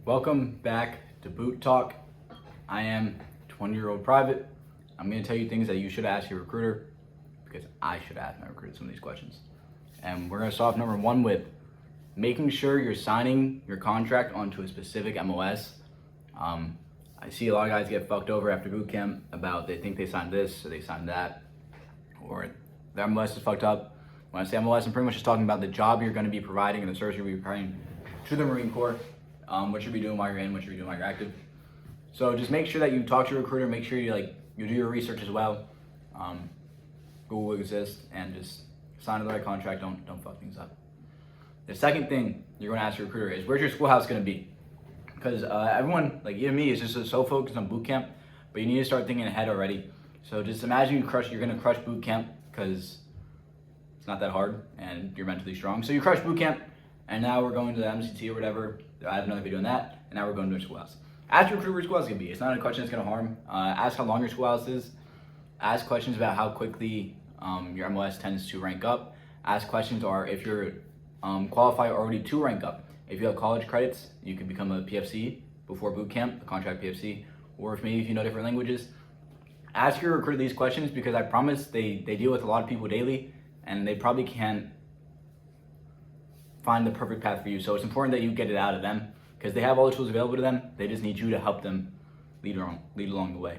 Welcome back to Boot Talk. I am 20-year-old private. I'm going to tell you things that you should ask your recruiter because I should ask my recruiter some of these questions. And we're going to start off number one with making sure you're signing your contract onto a specific MOS. I see a lot of guys get fucked over after boot camp about they think they signed this or they signed that, or their MLS is fucked up. When I say MLS, I'm pretty much just talking about the job you're going to be providing and the service you're providing to the Marine Corps. What you'll be doing while you're in, what you'll be doing while you're active. So just make sure that you talk to your recruiter, make sure you do your research as well. Google exists, and just sign the right contract, don't fuck things up. The second thing you're gonna ask your recruiter is, where's your schoolhouse gonna be? Because everyone, like even me, is just so focused on boot camp, but you need to start thinking ahead already. So just imagine you're gonna crush boot camp, because it's not that hard and you're mentally strong. So you crush boot camp, and now we're going to the MCT or whatever. I have another video on that, and now we're going to a schoolhouse. Ask your recruiter where your schoolhouse is gonna be. It's not a question that's gonna harm. Ask how long your schoolhouse is. Ask questions about how quickly your MLS tends to rank up. Ask questions or if you're qualified already to rank up. If you have college credits, you can become a PFC before boot camp, a contract PFC, or if you know different languages. Ask your recruiter these questions because I promise they deal with a lot of people daily, and they probably can't find the perfect path for you. So it's important that you get it out of them because they have all the tools available to them. They just need you to help them lead along the way.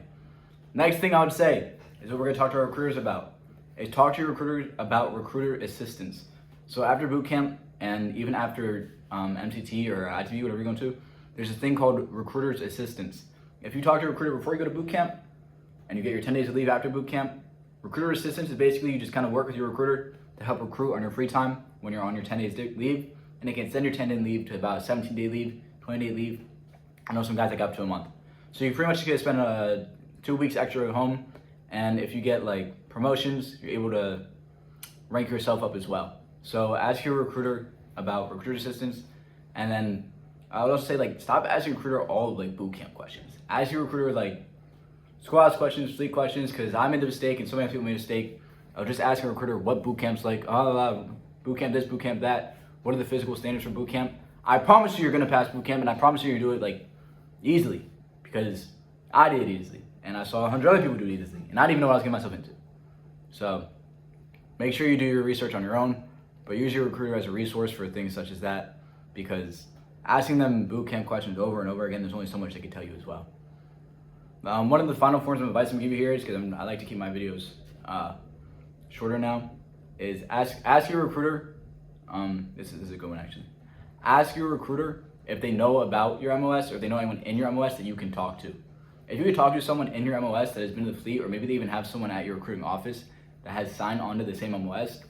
Next thing I would say is what we're gonna talk to our recruiters about, is talk to your recruiters about recruiter assistance. So after boot camp and even after MCT or ITV, whatever you're going to, there's a thing called recruiter's assistance. If you talk to a recruiter before you go to boot camp and you get your 10 days of leave after boot camp, recruiter assistance is basically you just kind of work with your recruiter to help recruit on your free time when you're on your 10 days leave, and they can extend your 10-day leave to about a 17-day leave, 20-day leave. I know some guys that got up to a month. So you pretty much get to spend 2 weeks extra at home, and if you get like promotions, you're able to rank yourself up as well. So ask your recruiter about recruiter assistance, and then I would also say stop asking your recruiter all of boot camp questions. Ask your recruiter schoolhouse questions, fleet questions, because I made the mistake and so many people made a mistake. I'll just ask a recruiter what boot camp's like. Boot camp this, boot camp that. What are the physical standards for boot camp? I promise you you're gonna pass boot camp, and I promise you do it easily, because I did it easily, and I saw 100 other people do it easily, and I didn't even know what I was getting myself into. So make sure you do your research on your own, but use your recruiter as a resource for things such as that, because asking them boot camp questions over and over again, there's only so much they can tell you as well. One of the final forms of advice I'm gonna give you here is, because I like to keep my videos shorter now, is ask your recruiter. This is a good one actually. Ask your recruiter if they know about your MOS or if they know anyone in your MOS that you can talk to. If you could talk to someone in your MOS that has been to the fleet, or maybe they even have someone at your recruiting office that has signed onto the same MOS,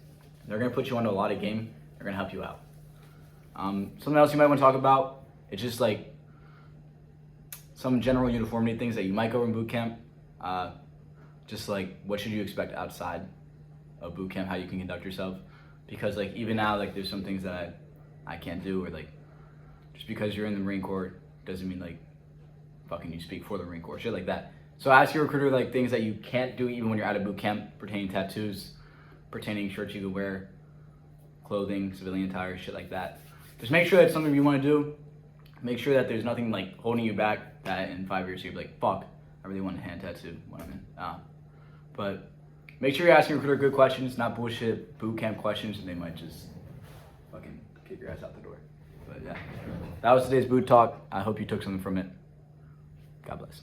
they're gonna put you onto a lot of game. They're gonna help you out. Something else you might want to talk about, it's just some general uniformity things that you might go in boot camp. Just what should you expect outside of boot camp, how you can conduct yourself, because even now there's some things that I can't do, or just because you're in the Marine Corps doesn't mean fucking you speak for the Marine Corps, shit like that. So ask your recruiter things that you can't do even when you're out of boot camp, pertaining tattoos, pertaining shirts you can wear, clothing, civilian attire, shit like that. Just make sure that's something you want to do. Make sure that there's nothing holding you back that in 5 years you're fuck, I really want a hand tattoo when I'm in. But make sure you're asking your recruiter good questions, not bullshit boot camp questions, and they might just fucking kick your ass out the door. But yeah, that was today's boot talk. I hope you took something from it. God bless.